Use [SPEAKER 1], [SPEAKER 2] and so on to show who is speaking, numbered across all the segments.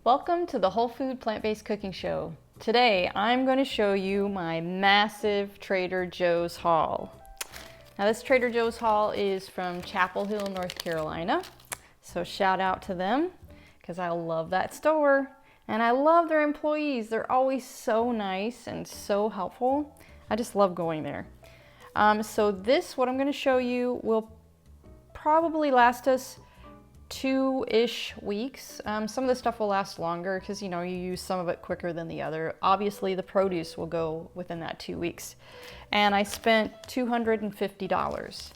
[SPEAKER 1] Welcome to the Whole Food Plant-Based Cooking Show. Today I'm going to show you my massive Trader Joe's haul. Now this Trader Joe's haul is from Chapel Hill, North Carolina. So shout out to them because I love that store and I love their employees. They're always so nice and so helpful. I just love going there. So what I'm going to show you will probably last us 2-ish weeks. Some of the stuff will last longer because you use some of it quicker than the other. Obviously the produce will go within that 2 weeks. And I spent $250.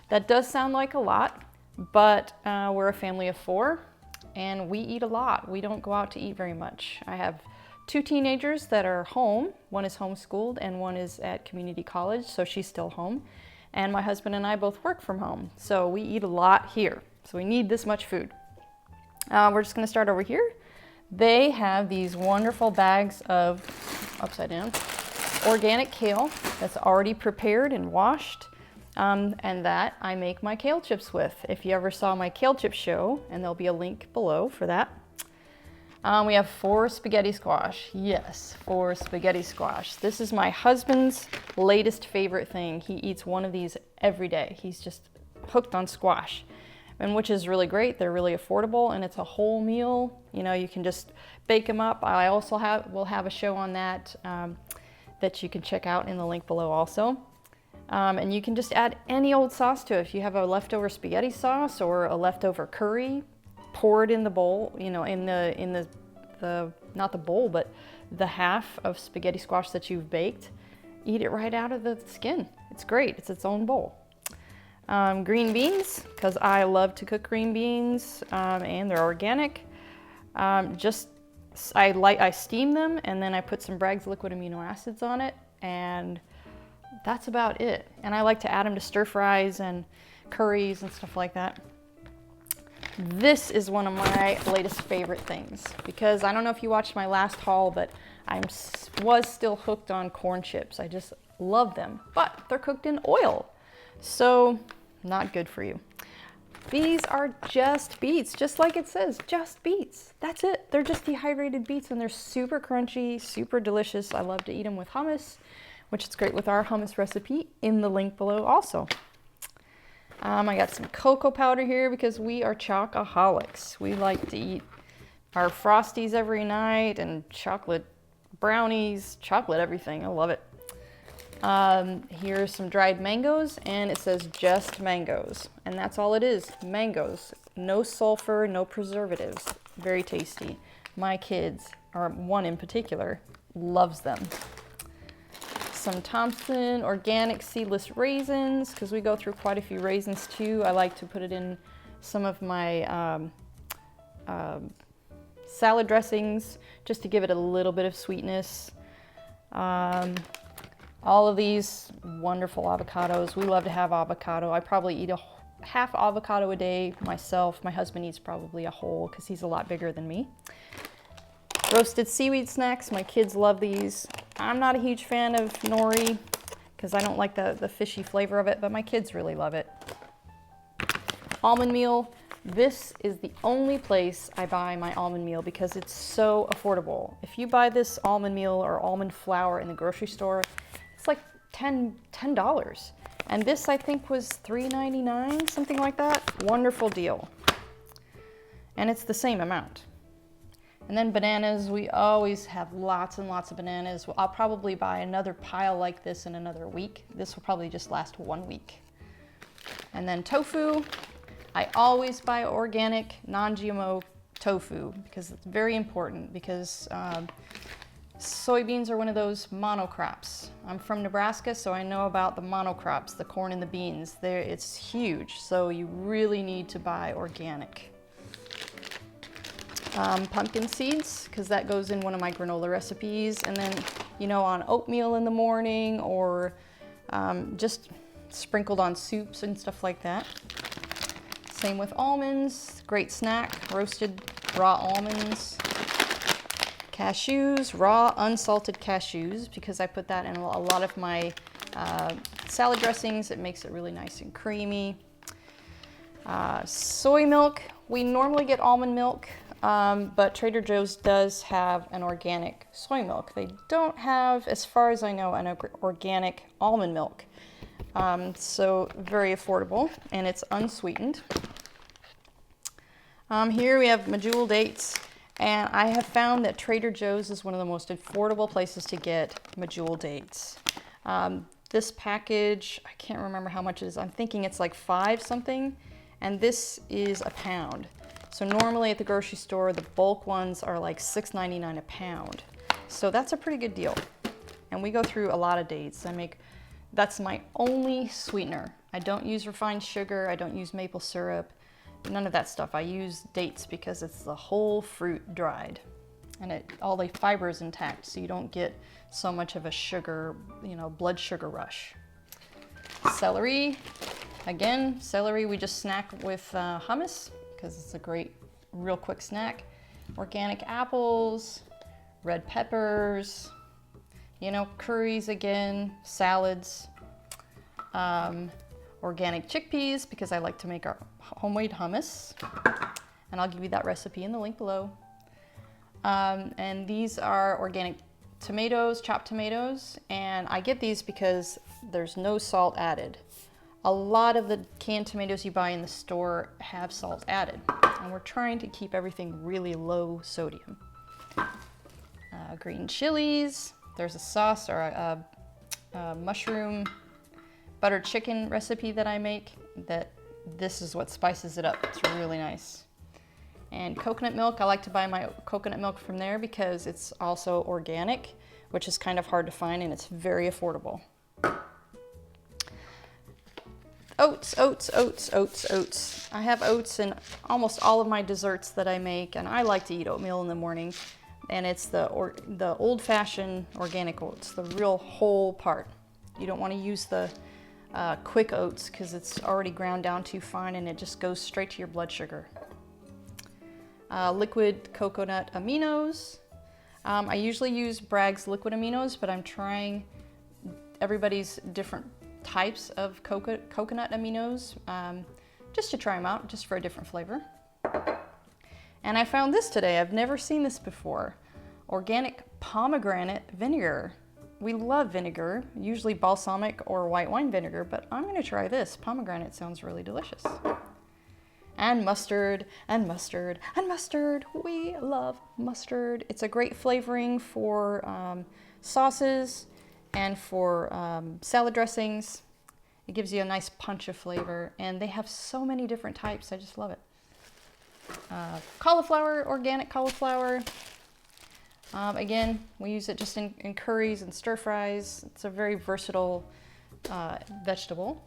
[SPEAKER 1] That does sound like a lot, but we're a family of 4 and we eat a lot. We don't go out to eat very much. I have 2 teenagers that are home. One is homeschooled and one is at community college, so she's still home. And my husband and I both work from home, so we eat a lot here. So we need this much food. We're just going to start over here. They have these wonderful bags of, upside down, organic kale that's already prepared and washed, and that I make my kale chips with. If you ever saw my kale chip show, and there'll be a link below for that. We have 4 spaghetti squash. Yes, 4 spaghetti squash. This is my husband's latest favorite thing. He eats one of these every day. He's just hooked on squash. And which is really great. They're really affordable and it's a whole meal. You can just bake them up. I also will have a show on that that you can check out in the link below also. And you can just add any old sauce to it. If you have a leftover spaghetti sauce or a leftover curry, pour it in the bowl, in the not the bowl, but the half of spaghetti squash that you've baked. Eat it right out of the skin. It's great. It's its own bowl. Green beans, because I love to cook green beans, and they're organic. I steam them and then I put some Bragg's liquid amino acids on it, and that's about it. And I like to add them to stir fries and curries and stuff like that. This is one of my latest favorite things because I don't know if you watched my last haul, but I was still hooked on corn chips. I just love them, but they're cooked in oil. So not good for you. These are just beets, just like it says, just beets. That's it. They're just dehydrated beets and they're super crunchy, super delicious. I love to eat them with hummus, which is great with our hummus recipe in the link below also. I got some cocoa powder here because we are chocoholics. We like to eat our Frosties every night and chocolate brownies, chocolate everything. I love it. Here's some dried mangoes and it says just mangoes, and that's all it is, mangoes. No sulfur, no preservatives. Very tasty. My kids, or one in particular, loves them. Some Thompson organic seedless raisins, because we go through quite a few raisins too. I like to put it in some of my salad dressings just to give it a little bit of sweetness. All of these wonderful avocados. We love to have avocado. I probably eat a half avocado a day myself. My husband eats probably a whole because he's a lot bigger than me. Roasted seaweed snacks. My kids love these. I'm not a huge fan of nori because I don't like the fishy flavor of it, but my kids really love it. Almond meal. This is the only place I buy my almond meal because it's so affordable. If you buy this almond meal or almond flour in the grocery store, it's like $10. And this I think was $3.99, something like that. Wonderful deal. And it's the same amount. And then bananas, we always have lots and lots of bananas. I'll probably buy another pile like this in another week. This will probably just last 1 week. And then tofu. I always buy organic, non-GMO tofu because it's very important because soybeans are one of those monocrops. I'm from Nebraska, so I know about the monocrops, the corn and the beans. It's huge, so you really need to buy organic. Pumpkin seeds, because that goes in one of my granola recipes. And then, on oatmeal in the morning or just sprinkled on soups and stuff like that. Same with almonds, great snack, roasted raw almonds. Cashews, raw unsalted cashews, because I put that in a lot of my salad dressings. It makes it really nice and creamy. Soy milk, we normally get almond milk. but Trader Joe's does have an organic soy milk. They don't have, as far as I know, an organic almond milk. So very affordable, and it's unsweetened. Here we have medjool dates, and I have found that Trader Joe's is one of the most affordable places to get medjool dates. This package, I can't remember how much it is. I'm thinking it's like 5 something, and this is a pound. So normally at the grocery store, the bulk ones are like $6.99 a pound. So that's a pretty good deal. And we go through a lot of dates. That's my only sweetener. I don't use refined sugar. I don't use maple syrup. None of that stuff. I use dates because it's the whole fruit dried. And all the fiber is intact, so you don't get so much of a sugar, blood sugar rush. Celery. Again, celery we just snack with hummus because it's a great, real quick snack. Organic apples, red peppers, curries again, salads, organic chickpeas because I like to make our homemade hummus. And I'll give you that recipe in the link below. And these are organic tomatoes, chopped tomatoes, and I get these because there's no salt added. A lot of the canned tomatoes you buy in the store have salt added, and we're trying to keep everything really low sodium. Green chilies, there's a sauce or a mushroom buttered chicken recipe that I make that this is what spices it up. It's really nice. And coconut milk, I like to buy my coconut milk from there because it's also organic, which is kind of hard to find, and it's very affordable. Oats, oats, oats, oats, oats. I have oats in almost all of my desserts that I make, and I like to eat oatmeal in the morning. And it's the old-fashioned organic oats, the real whole part. You don't want to use the quick oats because it's already ground down too fine and it just goes straight to your blood sugar. Liquid coconut aminos. I usually use Bragg's liquid aminos, but I'm trying everybody's different types of coconut aminos just to try them out, just for a different flavor. And I found this today. I've never seen this before. Organic pomegranate vinegar. We love vinegar, usually balsamic or white wine vinegar, but I'm going to try this. Pomegranate sounds really delicious. And mustard, and mustard, and mustard. We love mustard. It's a great flavoring for sauces and for salad dressings. It gives you a nice punch of flavor, and they have so many different types. I just love it. Cauliflower, organic cauliflower. Again, we use it just in curries and stir fries. It's a very versatile vegetable.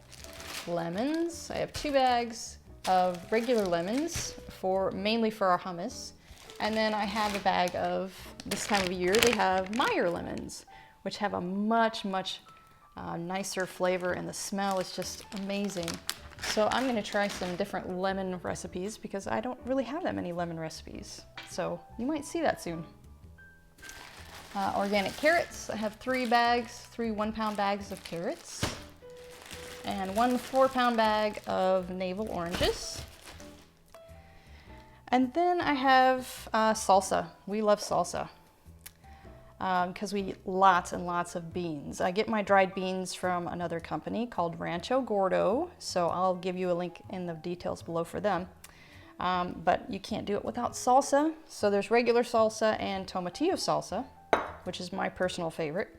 [SPEAKER 1] Lemons. I have 2 bags of regular lemons mainly for our hummus. And then I have a bag of, this time of year, they have Meyer lemons, which have a much, much nicer flavor, and the smell is just amazing. So I'm going to try some different lemon recipes because I don't really have that many lemon recipes. So you might see that soon. Organic carrots. I have 3 1-pound bags of carrots. And 1 4-pound bag of navel oranges. And then I have salsa. We love salsa because we eat lots and lots of beans. I get my dried beans from another company called Rancho Gordo, so I'll give you a link in the details below for them. But you can't do it without salsa. So there's regular salsa and tomatillo salsa, which is my personal favorite.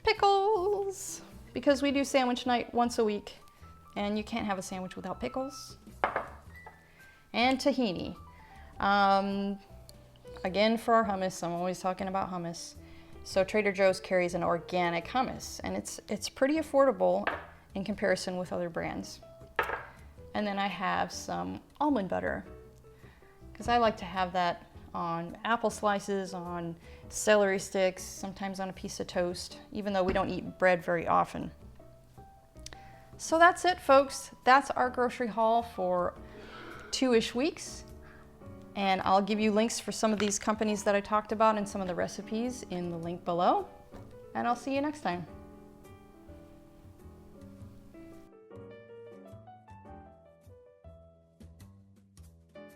[SPEAKER 1] Pickles! Because we do sandwich night once a week, and you can't have a sandwich without pickles. And tahini. Again, for our hummus, I'm always talking about hummus. So Trader Joe's carries an organic hummus, and it's pretty affordable in comparison with other brands. And then I have some almond butter, because I like to have that on apple slices, on celery sticks, sometimes on a piece of toast, even though we don't eat bread very often. So that's it, folks. That's our grocery haul for 2-ish weeks. And I'll give you links for some of these companies that I talked about and some of the recipes in the link below. And I'll see you next time.